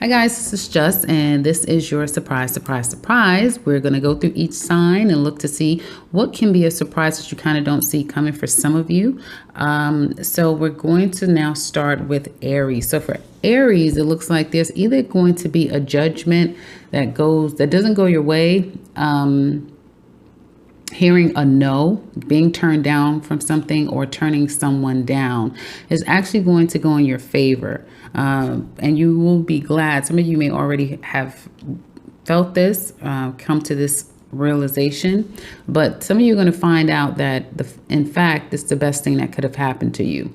Hi guys, this is Just, and this is your surprise, surprise, surprise. We're going to go through each sign and look to see what can be a surprise that you kind of don't see coming for some of you. So we're going to now start with Aries. So for Aries, it looks like there's either going to be a judgment that doesn't go your way. Hearing a no, being turned down from something, or turning someone down is actually going to go in your favor. And you will be glad. Some of you may already have felt this, come to this realization, but some of you are going to find out that in fact, it's the best thing that could have happened to you.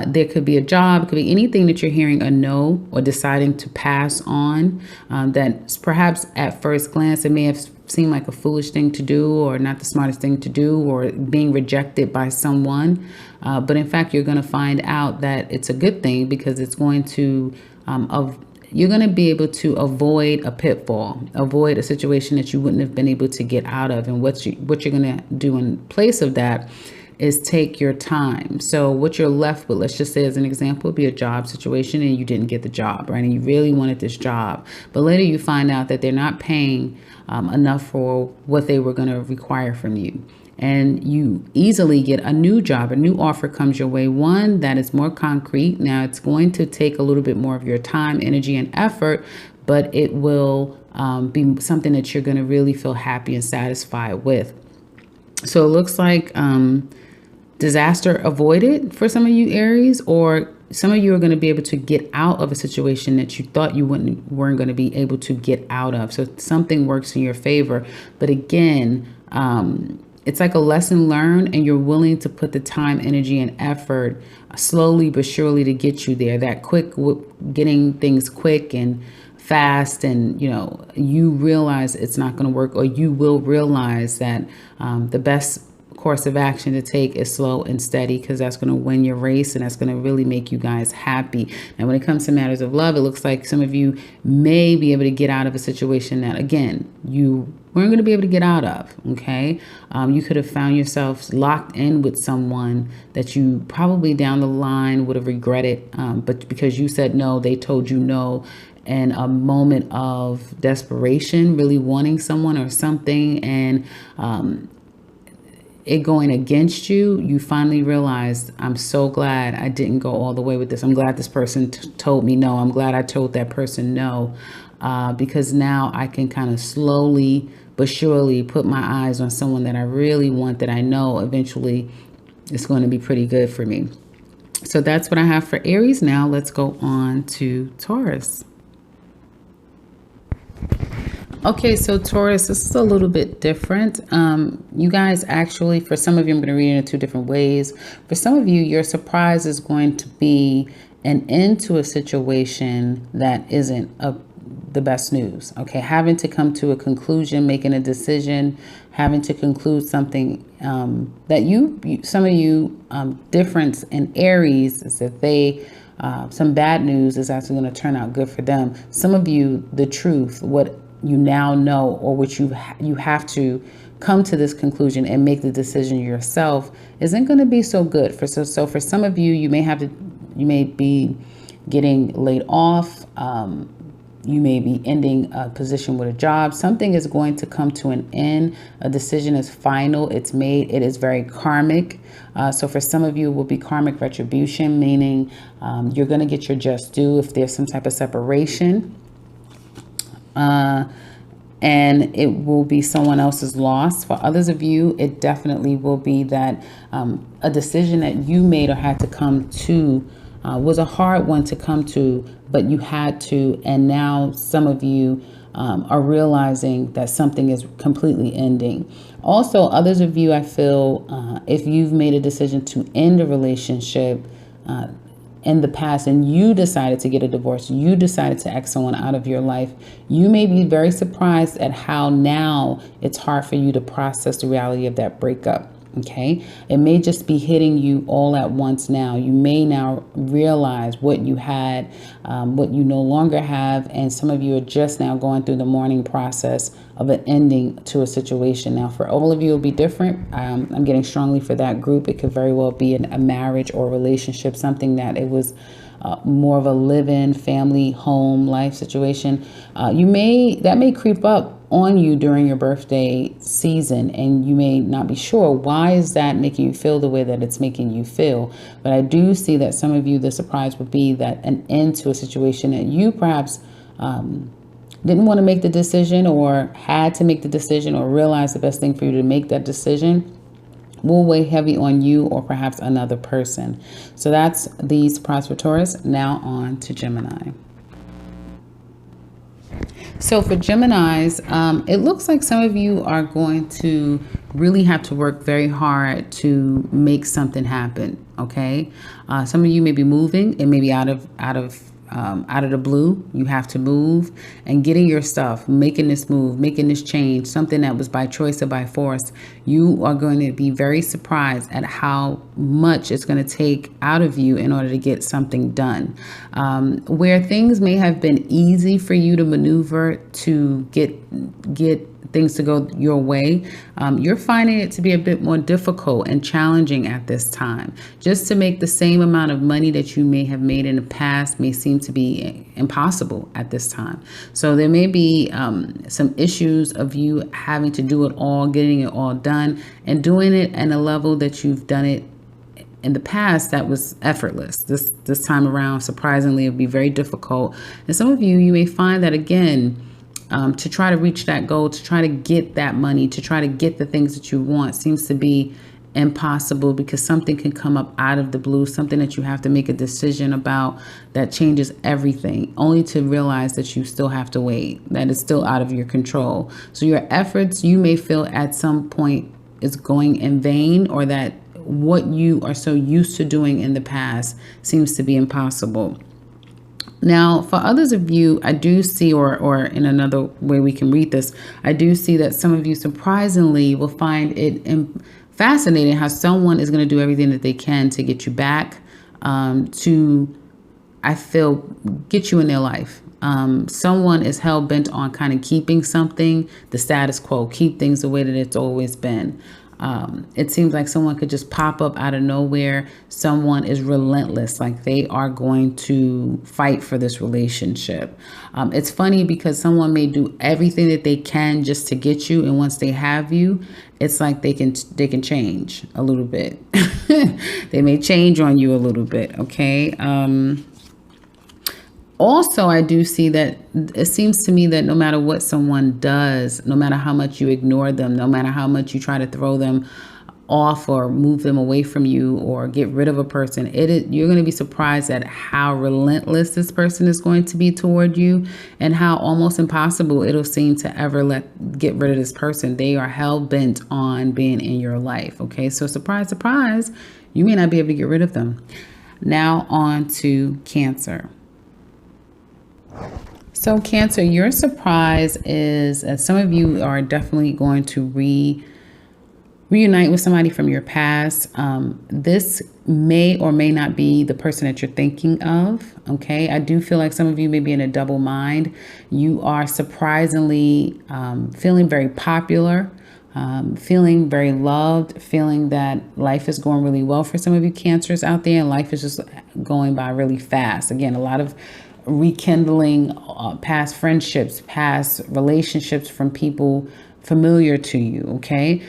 There could be a job, it could be anything that you're hearing a no or deciding to pass on, that perhaps at first glance it may have seemed like a foolish thing to do or not the smartest thing to do, or being rejected by someone. But in fact, you're going to find out that it's a good thing, because it's going to you're going to be able to avoid a pitfall, avoid a situation that you wouldn't have been able to get out of. And what you're going to do in place of that is take your time. So what you're left with, let's just say as an example, would be a job situation and you didn't get the job, right? And you really wanted this job, but later you find out that they're not paying enough for what they were going to require from you. And you easily get a new job, a new offer comes your way, one that is more concrete. Now it's going to take a little bit more of your time, energy, and effort, but it will be something that you're going to really feel happy and satisfied with. So it looks like disaster avoided for some of you Aries, or some of you are going to be able to get out of a situation that you thought you weren't going to be able to get out of. So something works in your favor. But again, it's like a lesson learned, and you're willing to put the time, energy, and effort slowly but surely to get you there. That getting things quick and fast, and you realize it's not going to work, or you will realize that the best course of action to take is slow and steady, because that's going to win your race, and that's going to really make you guys happy. Now, when it comes to matters of love, it looks like some of you may be able to get out of a situation that, again, you weren't going to be able to get out of. Okay. You could have found yourself locked in with someone that you probably down the line would have regretted. But because you said no, they told you no. And a moment of desperation, really wanting someone or something, and it going against you, you finally realized, I'm so glad I didn't go all the way with this. I'm glad this person told me no. I'm glad I told that person no, because now I can kind of slowly but surely put my eyes on someone that I really want, that I know eventually is going to be pretty good for me. So that's what I have for Aries. Now let's go on to Taurus. Okay, so Taurus, this is a little bit different. You guys actually, for some of you, I'm going to read it in two different ways. For some of you, your surprise is going to be an end to a situation that isn't the best news. Okay, having to come to a conclusion, making a decision, having to conclude something that some of you, difference in Aries is that some bad news is actually going to turn out good for them. Some of you, the truth, what you now know, or which you have to come to this conclusion and make the decision yourself, isn't going to be so good. So for some of you, you may be getting laid off. You may be ending a position with a job. Something is going to come to an end. A decision is final. It's made. It is very karmic. So for some of you, it will be karmic retribution, meaning you're going to get your just due if there's some type of separation. And it will be someone else's loss. For others of you, it definitely will be that a decision that you made or had to come to was a hard one to come to, but you had to. And now some of you are realizing that something is completely ending. Also, others of you, I feel, if you've made a decision to end a relationship in the past, and you decided to get a divorce, you decided to X someone out of your life, you may be very surprised at how now it's hard for you to process the reality of that breakup. Okay, it may just be hitting you all at once now. You may now realize what you had, what you no longer have, and some of you are just now going through the mourning process of an ending to a situation. Now, for all of you, it'll be different. I'm getting strongly for that group. It could very well be a marriage or relationship, something that it was more of a live-in family home life situation. That may creep up on you during your birthday season, and you may not be sure why is that making you feel the way that it's making you feel. But I do see that some of you, the surprise would be that an end to a situation that you perhaps didn't want to make the decision, or had to make the decision, or realized the best thing for you to make that decision will weigh heavy on you or perhaps another person. So that's the surprise for Taurus. Now on to Gemini. So for Geminis, it looks like some of you are going to really have to work very hard to make something happen. Okay, some of you may be moving. It may be out of the blue. You have to move and getting your stuff, making this move, making this change, something that was by choice or by force. You are going to be very surprised at how much it's going to take out of you in order to get something done. Where things may have been easy for you to maneuver to get things to go your way, you're finding it to be a bit more difficult and challenging at this time. Just to make the same amount of money that you may have made in the past may seem to be impossible at this time. So there may be some issues of you having to do it all, getting it all done, and doing it at a level that you've done it in the past that was effortless. This time around, surprisingly, it'll be very difficult. And some of you may find that again, to try to reach that goal, to try to get that money, to try to get the things that you want seems to be impossible, because something can come up out of the blue, something that you have to make a decision about that changes everything, only to realize that you still have to wait, that it's still out of your control. So your efforts, you may feel at some point, is going in vain, or that what you are so used to doing in the past seems to be impossible. Now, for others of you, I do see, or in another way we can read this, I do see that some of you surprisingly will find it fascinating how someone is going to do everything that they can to get you back, to, I feel, get you in their life. Someone is hell bent on kind of keeping something, the status quo, keep things the way that it's always been. It seems like someone could just pop up out of nowhere. Someone is relentless, like they are going to fight for this relationship. It's funny because someone may do everything that they can just to get you, and once they have you, it's like they can change a little bit. They may change on you a little bit. Okay. Also, I do see that it seems to me that no matter what someone does, no matter how much you ignore them, no matter how much you try to throw them off or move them away from you or get rid of a person, you're going to be surprised at how relentless this person is going to be toward you, and how almost impossible it'll seem to ever get rid of this person. They are hell bent on being in your life. Okay, so surprise, surprise, you may not be able to get rid of them. Now on to Cancer. So Cancer, your surprise is some of you are definitely going to reunite with somebody from your past. This may or may not be the person that you're thinking of. Okay, I do feel like some of you may be in a double mind. You are surprisingly feeling very popular, feeling very loved, feeling that life is going really well for some of you Cancers out there, and life is just going by really fast. Again, a lot of rekindling past friendships, past relationships from people familiar to you. Okay.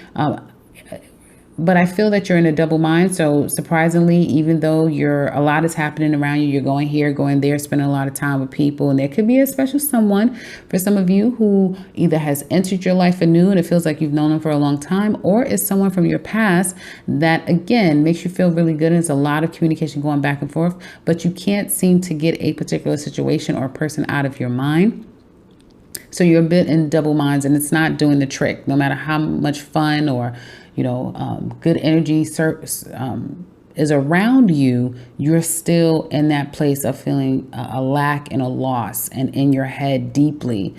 But I feel that you're in a double mind. So surprisingly, even though a lot is happening around you, you're going here, going there, spending a lot of time with people. And there could be a special someone for some of you who either has entered your life anew and it feels like you've known them for a long time, or is someone from your past that, again, makes you feel really good. And there's a lot of communication going back and forth, but you can't seem to get a particular situation or person out of your mind. So you're a bit in double minds, and it's not doing the trick. No matter how much fun or good energy is around you, you're still in that place of feeling a lack and a loss, and in your head deeply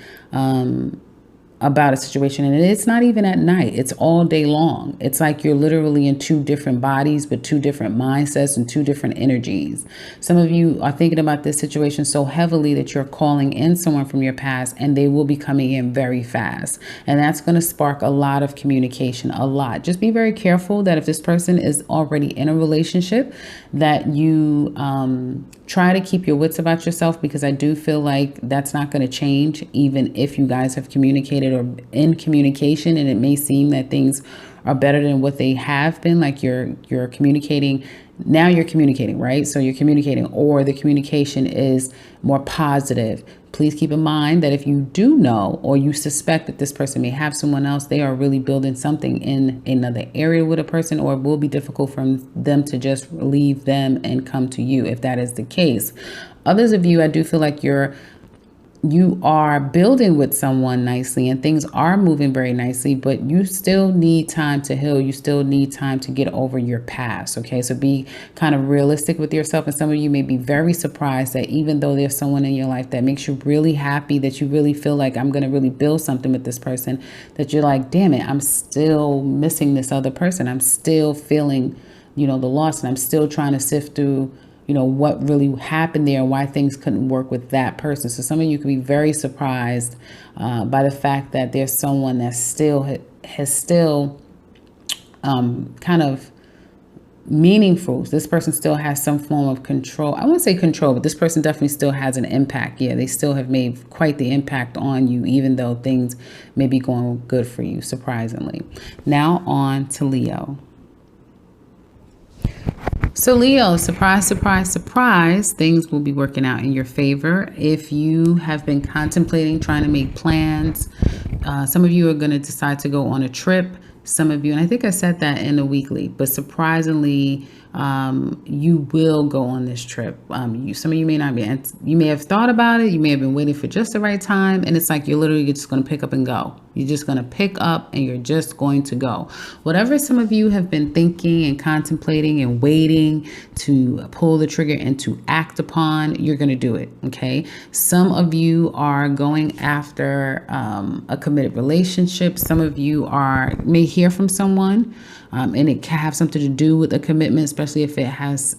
about a situation, and it's not even at night, it's all day long. It's like you're literally in two different bodies with two different mindsets and two different energies. Some of you are thinking about this situation so heavily that you're calling in someone from your past, and they will be coming in very fast, and that's going to spark a lot of communication. A lot. Just be very careful that if this person is already in a relationship, that you try to keep your wits about yourself, because I do feel like that's not going to change even if you guys have communicated or in communication, and it may seem that things are better than what they have been. Like you're communicating, now you're communicating, right? So you're communicating, or the communication is more positive. Please keep in mind that if you do know or you suspect that this person may have someone else, they are really building something in another area with a person, or it will be difficult for them to just leave them and come to you if that is the case. Others of you, I do feel like you are building with someone nicely and things are moving very nicely, but you still need time to heal. You still need time to get over your past. Okay. So be kind of realistic with yourself. And some of you may be very surprised that even though there's someone in your life that makes you really happy, that you really feel like I'm going to really build something with this person, that you're like, damn it, I'm still missing this other person. I'm still feeling, the loss, and I'm still trying to sift through what really happened there and why things couldn't work with that person. So some of you could be very surprised by the fact that there's someone that has kind of meaningful. This person still has some form of control. I won't say control, but this person definitely still has an impact. Yeah, they still have made quite the impact on you, even though things may be going good for you, surprisingly. Now on to Leo. So Leo, surprise, surprise, surprise, things will be working out in your favor. If you have been contemplating trying to make plans, some of you are going to decide to go on a trip. Some of you, and I think I said that in the weekly, but surprisingly, you will go on this trip. Some of you may not be, you may have thought about it. You may have been waiting for just the right time. And it's like, you're literally just going to pick up and go. You're just going to pick up and you're just going to go. Whatever some of you have been thinking and contemplating and waiting to pull the trigger and to act upon, you're going to do it. Okay. Some of you are going after a committed relationship. Some of you may hear from someone and it can have something to do with a commitment, especially if it has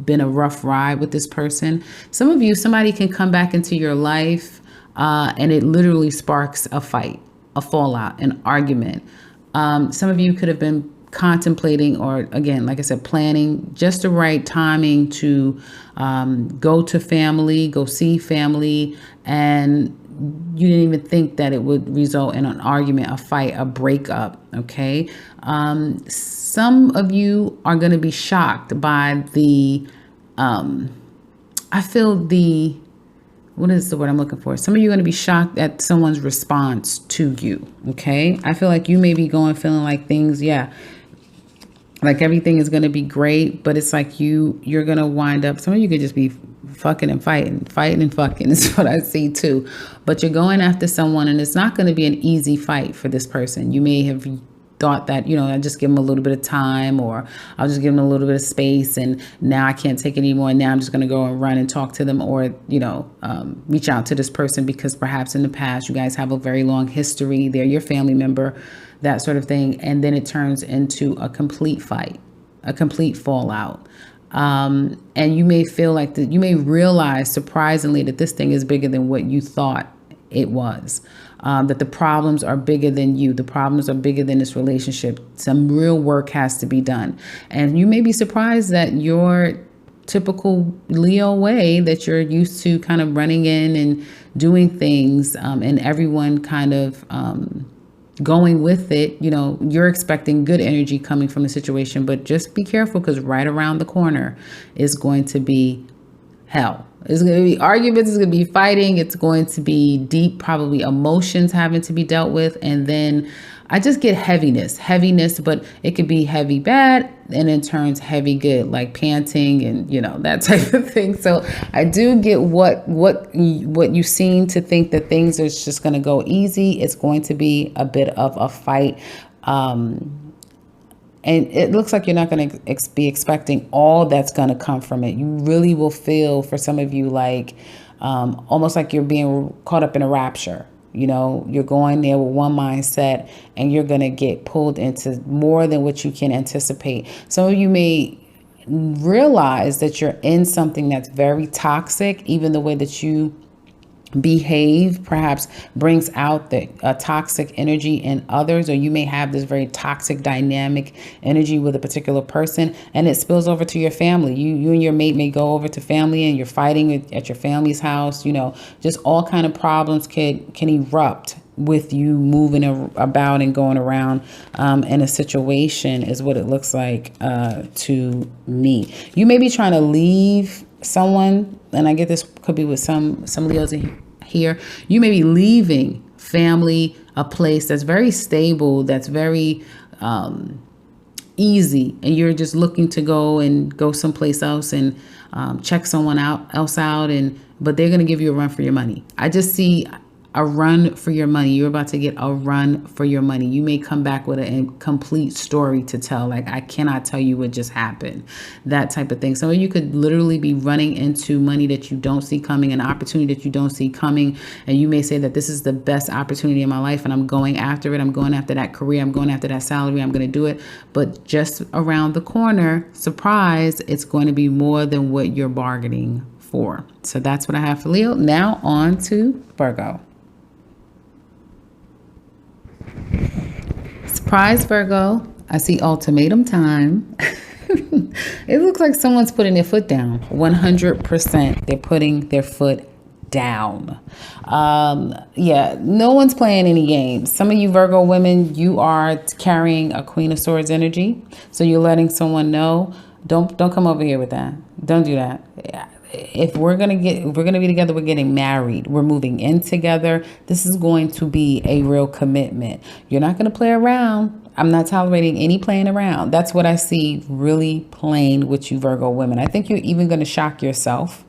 been a rough ride with this person. Some of you, somebody can come back into your life and it literally sparks a fight, a fallout, an argument. Some of you could have been contemplating, or again, like I said, planning just the right timing to go to family, go see family, and you didn't even think that it would result in an argument, a fight, a breakup. Okay. Some of you are going to be shocked by what is the word I'm looking for? Some of you are going to be shocked at someone's response to you. Okay. I feel like you may be feeling like things, like everything is going to be great, but it's like you're going to wind up, some of you could just be fucking and fighting and fucking is what I see too. But you're going after someone and it's not going to be an easy fight for this person. You may have thought that, I just give them a little bit of time, or I'll just give them a little bit of space, and now I can't take it anymore. And now I'm just going to go and run and talk to them, or, reach out to this person because perhaps in the past you guys have a very long history. They're your family member, that sort of thing. And then it turns into a complete fight, a complete fallout. And you may feel like you may realize surprisingly that this thing is bigger than what you thought it was. That the problems are bigger than you. The problems are bigger than this relationship. Some real work has to be done. And you may be surprised that your typical Leo way that you're used to kind of running in and doing things, and everyone kind of going with it, you're expecting good energy coming from the situation, but just be careful, because right around the corner is going to be hell. It's going to be arguments, it's going to be fighting, it's going to be deep, probably emotions having to be dealt with. And then I just get heaviness, but it could be heavy bad and then turns heavy good, like panting and, that type of thing. So I do get what you seem to think that things are just going to go easy. It's going to be a bit of a fight. And it looks like you're not going to be expecting all that's going to come from it. You really will feel, for some of you, like almost like you're being caught up in a rapture. You know, you're going there with one mindset and you're going to get pulled into more than what you can anticipate. Some of you may realize that you're in something that's very toxic, even the way that you behave perhaps brings out the toxic energy in others, or you may have this very toxic dynamic energy with a particular person and it spills over to your family. You and your mate may go over to family and you're fighting at your family's house. You know, just all kind of problems can erupt with you moving about and going around in a situation is what it looks like to me. You may be trying to leave someone, and I get this could be with some Leos here. You may be leaving family, a place that's very stable, that's very easy, and you're just looking to go someplace else and check someone else out, but they're going to give you a run for your money. I just see a run for your money. You're about to get a run for your money. You may come back with a complete story to tell. Like, I cannot tell you what just happened. That type of thing. Some of you could literally be running into money that you don't see coming, an opportunity that you don't see coming. And you may say that this is the best opportunity in my life and I'm going after it. I'm going after that career. I'm going after that salary. I'm going to do it. But just around the corner, surprise, it's going to be more than what you're bargaining for. So that's what I have for Leo. Now on to Virgo. Surprise, Virgo. I see ultimatum time. It looks like someone's putting their foot down. 100%. They're putting their foot down. Yeah, no one's playing any games. Some of you Virgo women, you are carrying a Queen of Swords energy. So you're letting someone know, don't come over here with that. Don't do that. If we're gonna be together, we're getting married, we're moving in together. This is going to be a real commitment. You're not gonna play around. I'm not tolerating any playing around. That's what I see really playing with you Virgo women. I think you're even gonna shock yourself,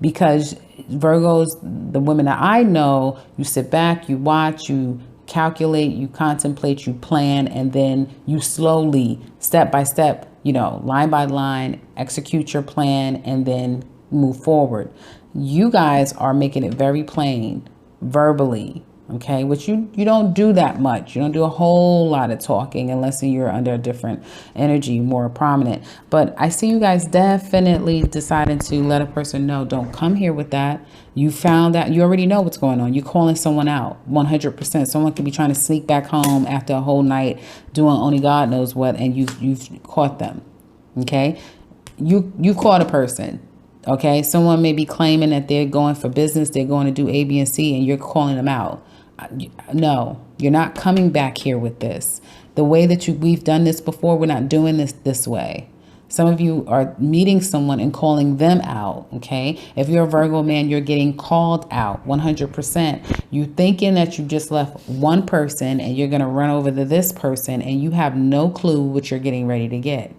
because Virgos, the women that I know, you sit back, you watch, you calculate, you contemplate, you plan, and then you slowly, step by step, line by line, execute your plan, and then move forward. You guys are making it very plain verbally, okay, which you don't do that much. You don't do a whole lot of talking unless you're under a different energy, more prominent. But I see you guys definitely deciding to let a person know, don't come here with that. You found out, you already know what's going on. You're calling someone out 100%. Someone could be trying to sneak back home after a whole night doing only God knows what, and you've caught them. Okay, you caught a person. Okay, someone may be claiming that they're going for business, they're going to do A, B, and C, and you're calling them out. No, you're not coming back here with this. The way that we've done this before, we're not doing this way. Some of you are meeting someone and calling them out, okay? If you're a Virgo man, you're getting called out 100%. You're thinking that you just left one person and you're going to run over to this person, and you have no clue what you're getting ready to get.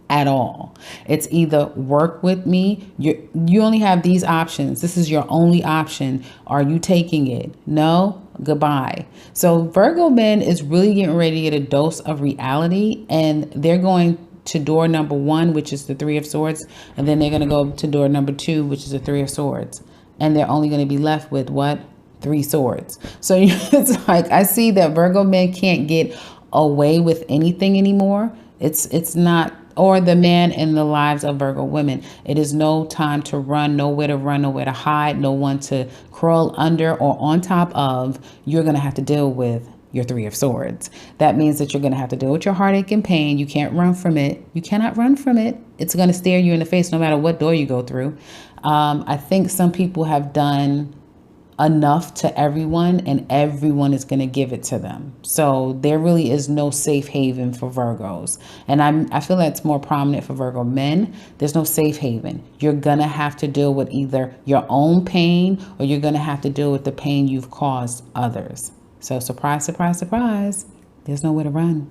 At all. It's either work with me. You only have these options. This is your only option. Are you taking it? No? Goodbye. So Virgo men is really getting ready to get a dose of reality, and they're going to door number 1, which is the 3 of Swords, and then they're going to go to door number 2, which is the 3 of Swords, and they're only going to be left with what? 3 swords. So it's like, I see that Virgo men can't get away with anything anymore. It's not, or the man in the lives of Virgo women. It is no time to run, nowhere to hide, no one to crawl under or on top of. You're going to have to deal with your 3 of Swords. That means that you're going to have to deal with your heartache and pain. You can't run from it. You cannot run from it. It's going to stare you in the face no matter what door you go through. I think some people have done enough to everyone, and everyone is going to give it to them. So there really is no safe haven for Virgos. And I feel that's more prominent for Virgo men. There's no safe haven. You're going to have to deal with either your own pain, or you're going to have to deal with the pain you've caused others. So surprise, surprise, surprise. There's nowhere to run.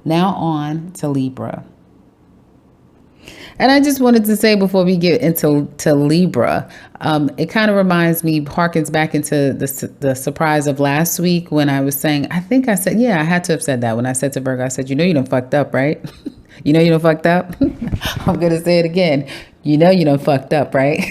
Now on to Libra. And I just wanted to say before we get into Libra, it kind of reminds me, harkens back into the surprise of last week when I was saying, I think I said, yeah, I had to have said that when I said to Virgo, I said, you done fucked up, right? You done fucked up? I'm going to say it again. You done fucked up, right?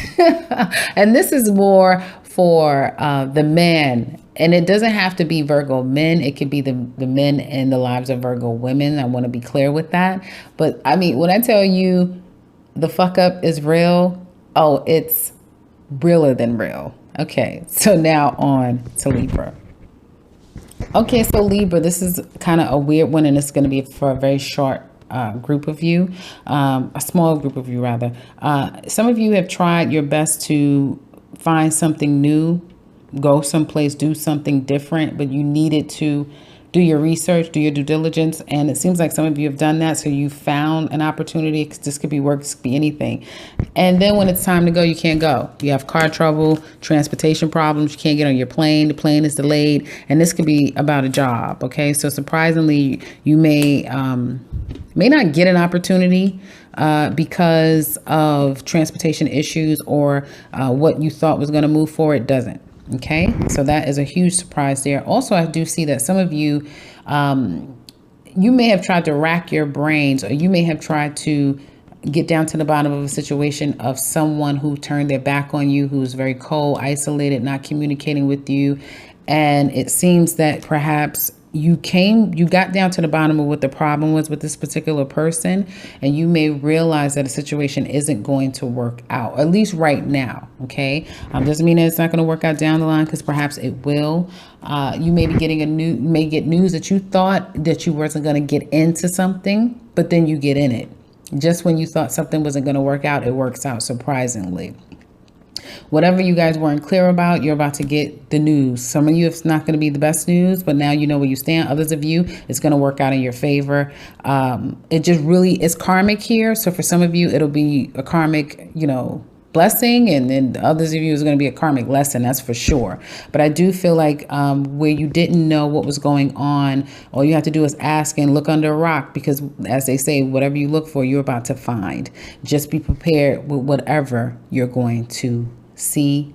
And this is more for the men, and it doesn't have to be Virgo men. It could be the men in the lives of Virgo women. I want to be clear with that. But I mean, when I tell you the fuck up is real, oh, it's realer than real. Okay, so now on to Libra. Okay, so Libra, this is kind of a weird one, and it's going to be for a very short group of you, a small group of you rather. Some of you have tried your best to find something new, go someplace, do something different, but you needed to do your research, do your due diligence. And it seems like some of you have done that. So you found an opportunity. This could be work, this could be anything. And then when it's time to go, you can't go. You have car trouble, transportation problems. You can't get on your plane. The plane is delayed. And this could be about a job. Okay. So surprisingly, you may not get an opportunity because of transportation issues or what you thought was going to move forward doesn't. Okay, so that is a huge surprise there. Also, I do see that some of you, you may have tried to rack your brains, or you may have tried to get down to the bottom of a situation of someone who turned their back on you, who's very cold, isolated, not communicating with you. And it seems that perhaps you got down to the bottom of what the problem was with this particular person, and you may realize that a situation isn't going to work out, at least right now. Okay, doesn't mean that it's not going to work out down the line, because perhaps it will. You may be getting you may get news that you thought that you wasn't going to get into something, but then you get in it. Just when you thought something wasn't going to work out, it works out surprisingly. Whatever you guys weren't clear about, you're about to get the news. Some of you, it's not going to be the best news, but now you know where you stand. Others of you, it's going to work out in your favor. It just really is karmic here. So for some of you, it'll be a karmic, blessing, and then the others of you is going to be a karmic lesson, that's for sure. But I do feel like where you didn't know what was going on, all you have to do is ask and look under a rock, because as they say, whatever you look for, you're about to find. Just be prepared with whatever you're going to see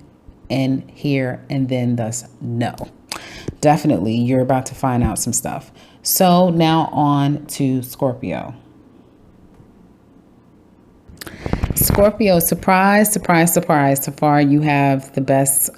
and hear, and then thus know. Definitely, you're about to find out some stuff. So now on to Scorpio. Scorpio, surprise, surprise, surprise. So far, you have the best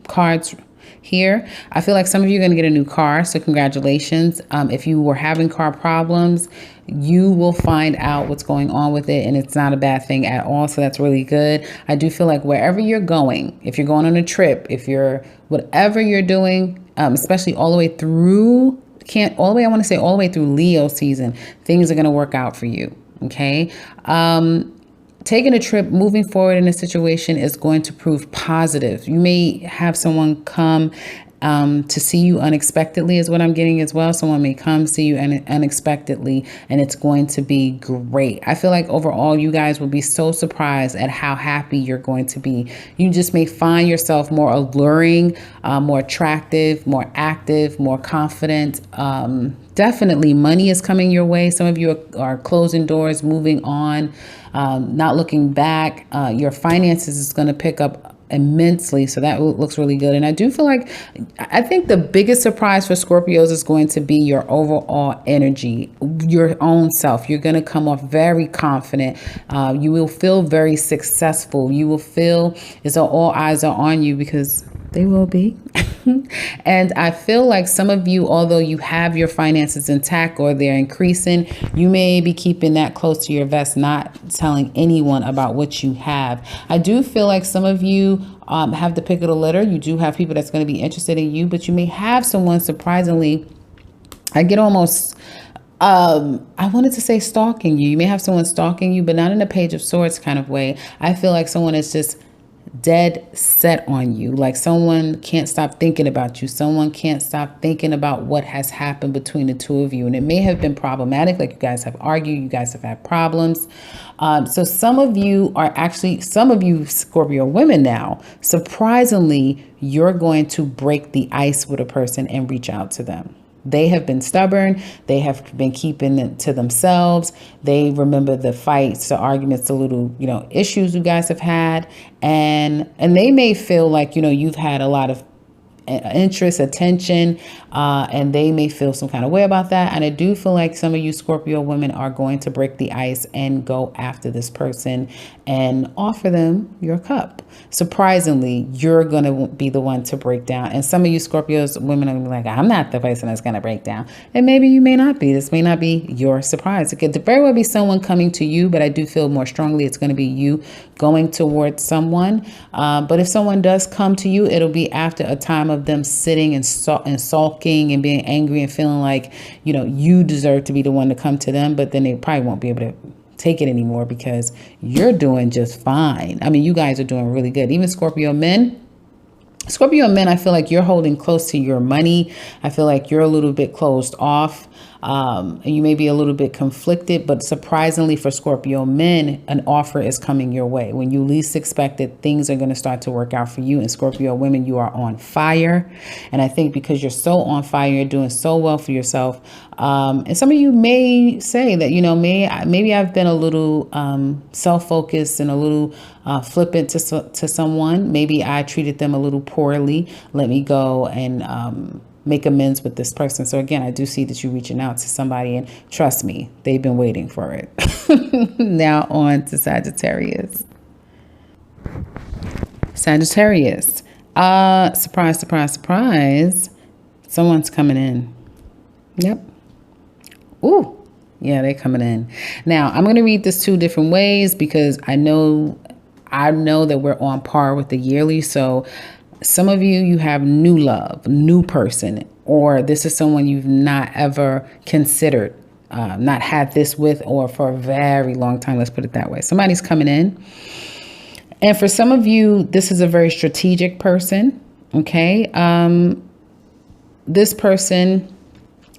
cards here. I feel like some of you are going to get a new car, so congratulations. If you were having car problems, you will find out what's going on with it, and it's not a bad thing at all, so that's really good. I do feel like wherever you're going, if you're going on a trip, if you're whatever you're doing, especially all the way through all the way through Leo season, things are going to work out for you. Okay. Taking a trip, moving forward in a situation is going to prove positive. You may have someone come to see you unexpectedly is what I'm getting as well. Someone may come see you unexpectedly, and it's going to be great. I feel like overall you guys will be so surprised at how happy you're going to be. You just may find yourself more alluring, more attractive, more active, more confident. Definitely money is coming your way. Some of you are closing doors, moving on, not looking back. Your finances is going to pick up immensely. So that looks really good. And I do feel like, I think the biggest surprise for Scorpios is going to be your overall energy, your own self. You're going to come off very confident. You will feel very successful. You will feel as though all eyes are on you, because they will be. And I feel like some of you, although you have your finances intact or they're increasing, you may be keeping that close to your vest, not telling anyone about what you have. I do feel like some of you have the pick of the litter. You do have people that's going to be interested in you, but you may have someone surprisingly, I get almost, I wanted to say stalking you. You may have someone stalking you, but not in a Page of Swords kind of way. I feel like someone is just dead set on you. Like someone can't stop thinking about you. Someone can't stop thinking about what has happened between the two of you. And it may have been problematic. Like you guys have argued, you guys have had problems. So some of you Scorpio women now, surprisingly, you're going to break the ice with a person and reach out to them. They have been stubborn. They have been keeping it to themselves. They remember the fights, the arguments, the little, issues you guys have had. And they may feel like, you've had a lot of interest, attention, and they may feel some kind of way about that. And I do feel like some of you Scorpio women are going to break the ice and go after this person and offer them your cup. Surprisingly, you're going to be the one to break down. And some of you Scorpios women are going to be like, I'm not the person that's going to break down. And maybe you may not be. This may not be your surprise. It could very well be someone coming to you, but I do feel more strongly it's going to be you going towards someone. But if someone does come to you, it'll be after a time of them sitting and sulking and being angry and feeling like, you know, you deserve to be the one to come to them. But then they probably won't be able to take it anymore because you're doing just fine. I mean, you guys are doing really good. Even Scorpio men, I feel like you're holding close to your money. I feel like you're a little bit closed off. And you may be a little bit conflicted, but surprisingly for Scorpio men, an offer is coming your way. When you least expect it, things are going to start to work out for you. And Scorpio women, you are on fire. And I think because you're so on fire, you're doing so well for yourself. And some of you may say that, you know, maybe I've been a little self-focused and a little flippant to someone. Maybe I treated them a little poorly. Let me go and make amends with this person. So again, I do see that you're reaching out to somebody, and trust me, they've been waiting for it. Now on to Sagittarius. Sagittarius. Surprise, surprise, surprise. Someone's coming in. Yep. Ooh. Yeah, they're coming in. Now, I'm going to read this two different ways because I know that we're on par with the yearly. So some of you have new love, new person, or this is someone you've not ever considered, not had this with, or for a very long time. Let's put it that way. Somebody's coming in. And for some of you, this is a very strategic person. Okay. This person,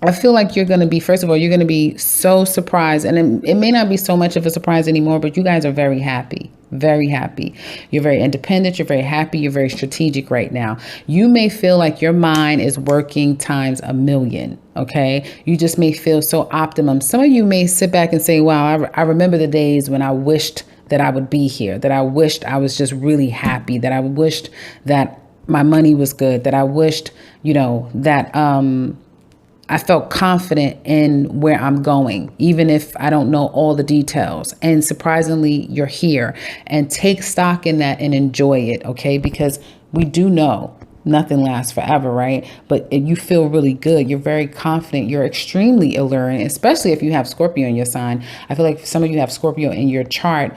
I feel like you're going to be, first of all, you're going to be so surprised, and it may not be so much of a surprise anymore, but you guys are very happy. Very happy. You're very independent. You're very happy. You're very strategic right now. You may feel like your mind is working times a million. Okay. You just may feel so optimum. Some of you may sit back and say, wow, I remember the days when I wished that I would be here, that I wished I was just really happy, that I wished that my money was good, that I wished, you know, that, I felt confident in where I'm going, even if I don't know all the details. And surprisingly, you're here, and take stock in that and enjoy it. Okay. Because we do know nothing lasts forever, right? But you feel really good. You're very confident. You're extremely alluring, especially if you have Scorpio in your sign. I feel like some of you have Scorpio in your chart.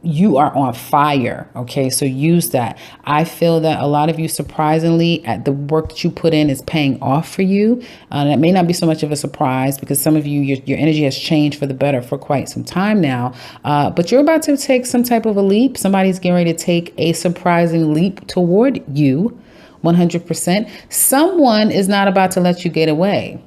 You are on fire. Okay. So use that. I feel that a lot of you, surprisingly, at the work that you put in is paying off for you. That may not be so much of a surprise because some of you, your energy has changed for the better for quite some time now. But you're about to take some type of a leap. Somebody's getting ready to take a surprising leap toward you. 100%. Someone is not about to let you get away.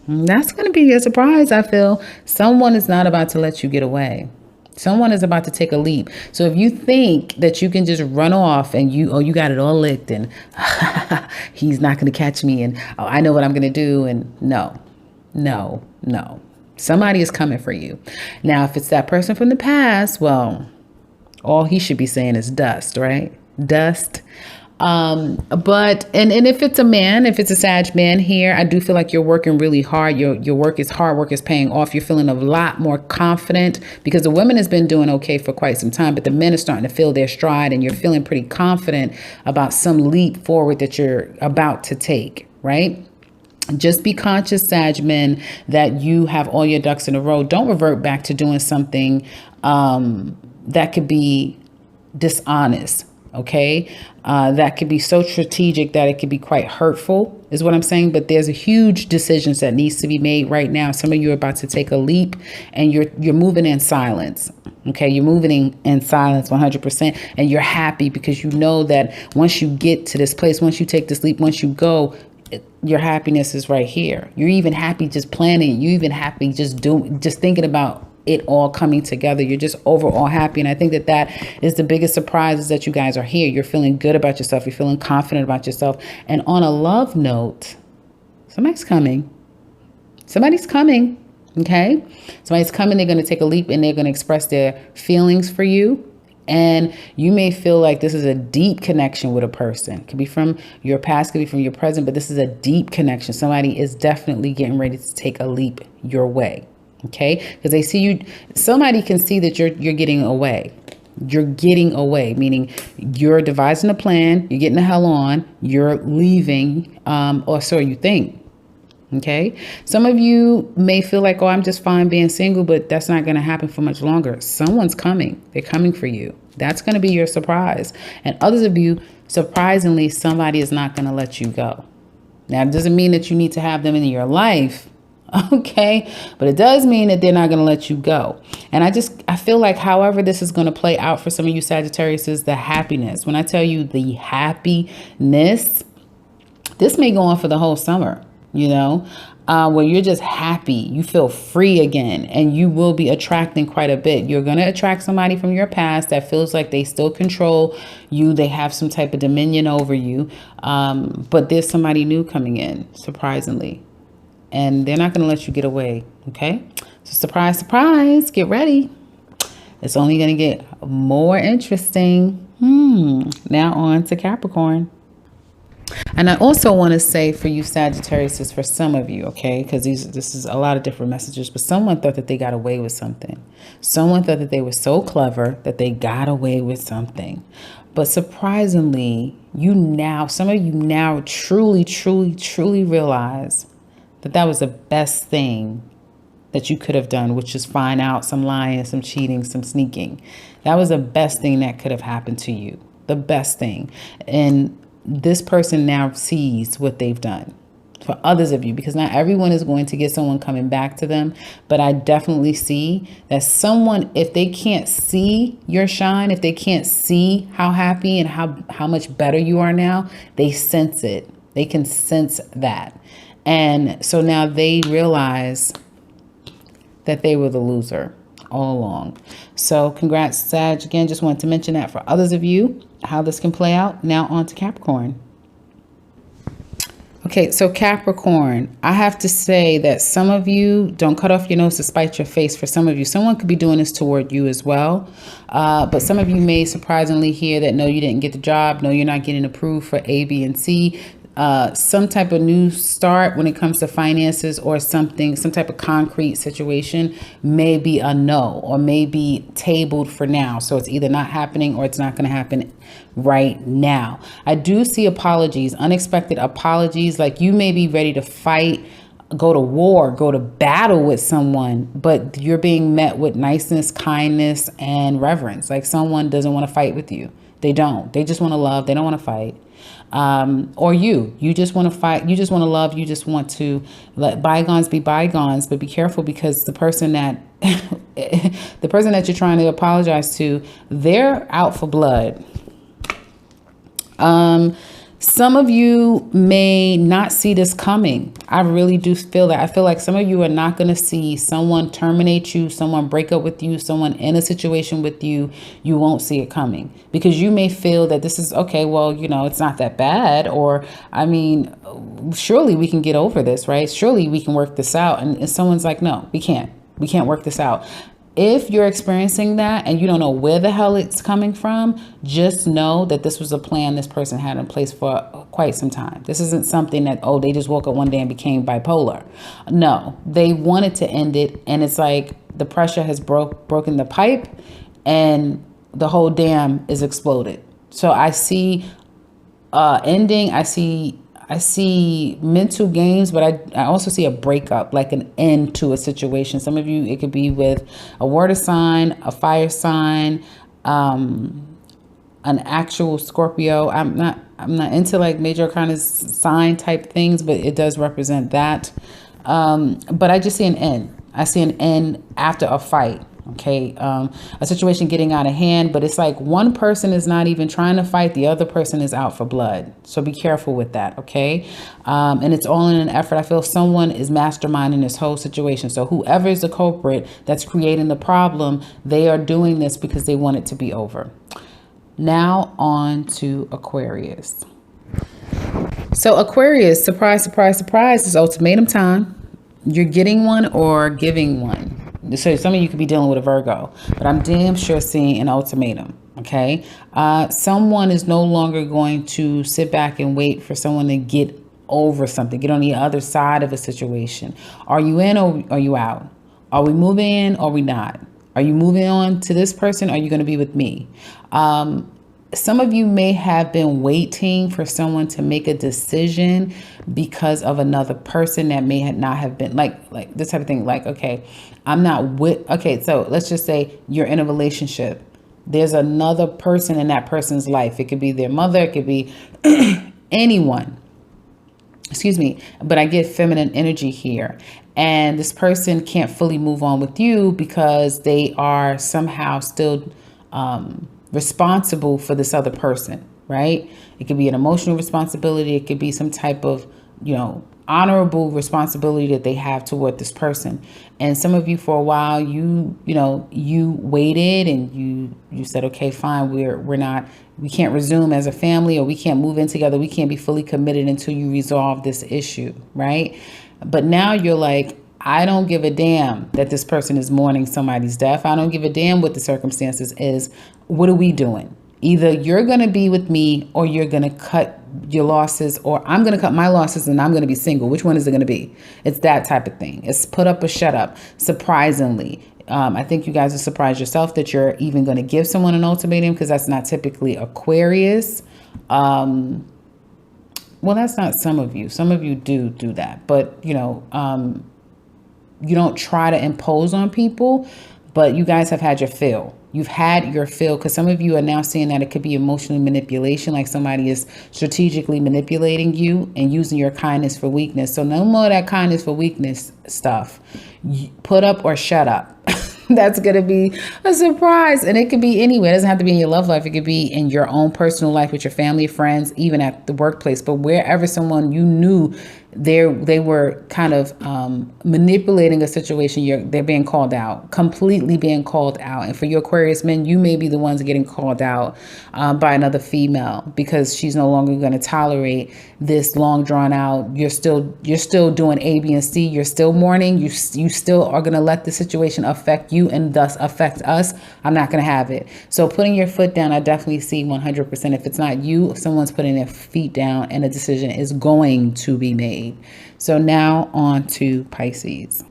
That's going to be a surprise. I feel someone is not about to let you get away. Someone is about to take a leap. So if you think that you can just run off and you got it all licked and he's not going to catch me and I know what I'm going to do. And no. Somebody is coming for you. Now, if it's that person from the past, well, all he should be saying is dust, right? Dust. But if it's a man, if it's a Sag man here, I do feel like you're working really hard. Your work is hard. Work is paying off. You're feeling a lot more confident because the women has been doing okay for quite some time, but the men are starting to feel their stride, and you're feeling pretty confident about some leap forward that you're about to take, right? Just be conscious, Sag men, that you have all your ducks in a row. Don't revert back to doing something that could be dishonest. Okay. That could be so strategic that it could be quite hurtful is what I'm saying. But there's a huge decisions that needs to be made right now. Some of you are about to take a leap, and you're moving in silence. Okay. You're moving in silence 100%. And you're happy because you know that once you get to this place, once you take this leap, once you go, your happiness is right here. You're even happy just planning. You even happy just thinking about it all coming together. You're just overall happy. And I think that is the biggest surprise, is that you guys are here. You're feeling good about yourself. You're feeling confident about yourself. And on a love note, somebody's coming. Somebody's coming. Okay. Somebody's coming. They're going to take a leap, and they're going to express their feelings for you. And you may feel like this is a deep connection with a person. It could be from your past, could be from your present, but this is a deep connection. Somebody is definitely getting ready to take a leap your way. Okay? Because they see you, somebody can see that you're getting away. You're getting away, meaning you're devising a plan, you're getting the hell on, you're leaving, or so you think. Okay. Some of you may feel like, oh, I'm just fine being single, but that's not going to happen for much longer. Someone's coming. They're coming for you. That's going to be your surprise. And others of you, surprisingly, somebody is not going to let you go. Now, it doesn't mean that you need to have them in your life. Okay. But it does mean that they're not going to let you go. And I feel like however this is going to play out for some of you Sagittarius is the happiness. When I tell you the happiness, this may go on for the whole summer. You know, where you're just happy, you feel free again, and you will be attracting quite a bit. You're going to attract somebody from your past that feels like they still control you. They have some type of dominion over you. But there's somebody new coming in, surprisingly, and they're not going to let you get away. OK, so surprise, surprise, get ready. It's only going to get more interesting. Now on to Capricorn. And I also want to say for you Sagittarius, is for some of you, okay, because this is a lot of different messages, but someone thought that they got away with something. Someone thought that they were so clever that they got away with something. But surprisingly, some of you now truly, truly, truly realize that that was the best thing that you could have done, which is find out some lying, some cheating, some sneaking. That was the best thing that could have happened to you. The best thing. And this person now sees what they've done. For others of you, because not everyone is going to get someone coming back to them, but I definitely see that someone, if they can't see your shine, if they can't see how happy and how much better you are now, they sense it. They can sense that. And so now they realize that they were the loser all along. So congrats, Sag. Again, just wanted to mention that for others of you, how this can play out. Now on to Capricorn. Okay, so Capricorn, I have to say that some of you, don't cut off your nose to spite your face. For some of you, someone could be doing this toward you as well. But some of you may surprisingly hear that, no, you didn't get the job. No, you're not getting approved for A, B, and C. Some type of new start when it comes to finances or something, some type of concrete situation may be a no or may be tabled for now. So it's either not happening or it's not going to happen right now. I do see apologies, unexpected apologies, like you may be ready to fight, go to war, go to battle with someone, but you're being met with niceness, kindness, and reverence. Like someone doesn't want to fight with you. They don't. They just want to love. They don't want to fight. Or you just want to fight. You just want to love. You just want to let bygones be bygones, but be careful because the person that you're trying to apologize to, they're out for blood. Some of you may not see this coming. I really do feel that. I feel like some of you are not going to see someone terminate you, someone break up with you, someone in a situation with you. You won't see it coming because you may feel that this is okay. Well, you know, it's not that bad. Or, I mean, surely we can get over this, right? Surely we can work this out. And someone's like, no, we can't. We can't work this out. If you're experiencing that and you don't know where the hell it's coming from, just know that this was a plan this person had in place for quite some time. This isn't something that, oh, they just woke up one day and became bipolar. No, they wanted to end it. And it's like the pressure has broken the pipe and the whole dam is exploded. So I see ending. I see mental games, but I also see a breakup, like an end to a situation. Some of you, it could be with a water sign, a fire sign, an actual Scorpio. I'm not into like major kind of sign type things, but it does represent that. But I just see an end. I see an end after a fight. Okay, a situation getting out of hand, but it's like one person is not even trying to fight. The other person is out for blood. So be careful with that. Okay. And it's all in an effort. I feel someone is masterminding this whole situation. So whoever is the culprit that's creating the problem, they are doing this because they want it to be over. Now on to Aquarius. So Aquarius, surprise, surprise, surprise, it's ultimatum time. You're getting one or giving one. So some of you could be dealing with a Virgo, but I'm damn sure seeing an ultimatum. Okay. Someone is no longer going to sit back and wait for someone to get over something, get on the other side of a situation. Are you in or are you out? Are we moving in or are we not? Are you moving on to this person? Or are you going to be with me? Some of you may have been waiting for someone to make a decision because of another person that may not have been like this type of thing. Like, okay, I'm not with, okay, so let's just say you're in a relationship. There's another person in that person's life. It could be their mother. It could be anyone. Excuse me. But I get feminine energy here. And this person can't fully move on with you because they are somehow still responsible for this other person, right? It could be an emotional responsibility. It could be some type of, honorable responsibility that they have toward this person. And some of you, for a while, you waited and you said, okay, fine, we can't resume as a family, or we can't move in together. We can't be fully committed until you resolve this issue, right? But now you're like, I don't give a damn that this person is mourning somebody's death. I don't give a damn what the circumstances is. What are we doing? Either you're going to be with me or you're going to cut your losses, or I'm going to cut my losses and I'm going to be single. Which one is it going to be? It's that type of thing. It's put up or shut up. Surprisingly, I think you guys are surprised yourself that you're even going to give someone an ultimatum, because that's not typically Aquarius. Well, that's not some of you. Some of you do that. But, you don't try to impose on people, but you guys have had your fill. You've had your fill, because some of you are now seeing that it could be emotional manipulation, like somebody is strategically manipulating you and using your kindness for weakness. So no more of that kindness for weakness stuff. Put up or shut up. That's going to be a surprise. And it could be anywhere. It doesn't have to be in your love life. It could be in your own personal life with your family, friends, even at the workplace. But wherever someone you knew they were kind of manipulating a situation, they're being called out, completely being called out. And for your Aquarius men, you may be the ones getting called out by another female, because she's no longer going to tolerate this long drawn out. You're still doing A, B, and C. You're still mourning. You still are going to let the situation affect you and thus affect us. I'm not going to have it. So putting your foot down, I definitely see 100%. If it's not you, if someone's putting their feet down, and a decision is going to be made. So now on to Pisces.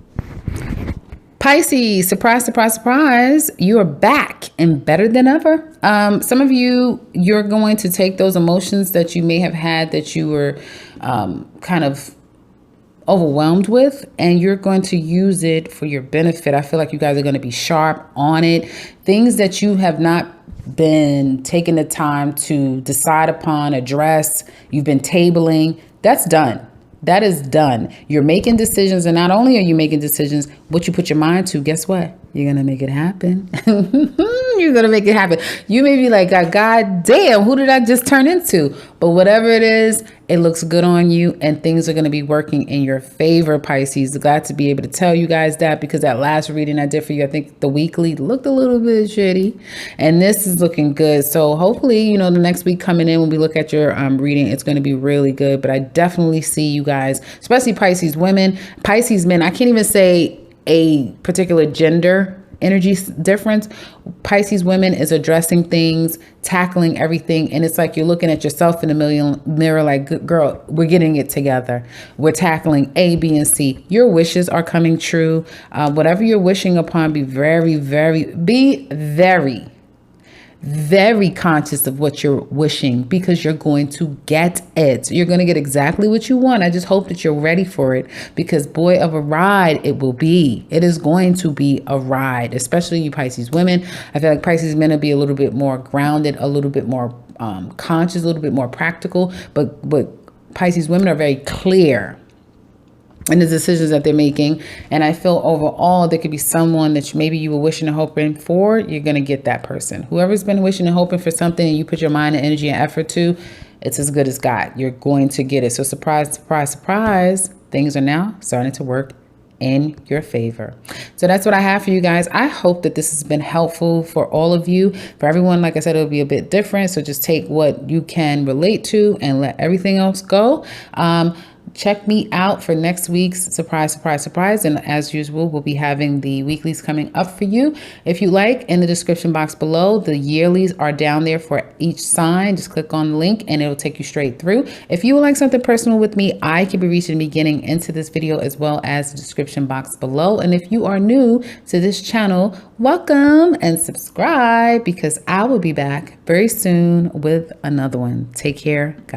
Pisces, surprise, surprise, surprise. You are back and better than ever. Some of you're going to take those emotions that you may have had that you were kind of overwhelmed with, and you're going to use it for your benefit. I feel like you guys are going to be sharp on it. Things that you have not been taking the time to decide upon, address, you've been tabling, that's done. That is done. You're making decisions, and not only are you making decisions, what you put your mind to, guess what? You're going to make it happen. You're going to make it happen. You may be like, God damn, who did I just turn into? But whatever it is, it looks good on you, and things are going to be working in your favor, Pisces. Glad to be able to tell you guys that, because that last reading I did for you, I think the weekly looked a little bit shitty, and this is looking good. So hopefully, the next week coming in, when we look at your reading, it's going to be really good. But I definitely see you guys, especially Pisces women, Pisces men. I can't even say a particular gender energy difference. Pisces women is addressing things, tackling everything, and it's like you're looking at yourself in the mirror like, girl, we're getting it together. We're tackling A, B, and C. Your wishes are coming true. Whatever you're wishing upon, be very, very conscious of what you're wishing, because you're going to get it. You're going to get exactly what you want. I just hope that you're ready for it, because boy, of a ride it will be. It is going to be a ride, especially you Pisces women. I feel like Pisces men will be a little bit more grounded, a little bit more conscious, a little bit more practical, but Pisces women are very clear in the decisions that they're making. And I feel overall, there could be someone that maybe you were wishing and hoping for. You're going to get that person. Whoever's been wishing and hoping for something and you put your mind and energy and effort to, it's as good as got. You're going to get it. So surprise, surprise, surprise. Things are now starting to work in your favor. So that's what I have for you guys. I hope that this has been helpful for all of you. For everyone, like I said, it'll be a bit different. So just take what you can relate to and let everything else go. Check me out for next week's surprise. And as usual, we'll be having the weeklies coming up for you. If you like, in the description box below, the yearlies are down there for each sign. Just click on the link and it'll take you straight through. If you would like something personal with me, I can be reached in the beginning into this video as well as the description box below. And if you are new to this channel, welcome and subscribe, because I will be back very soon with another one. Take care, guys.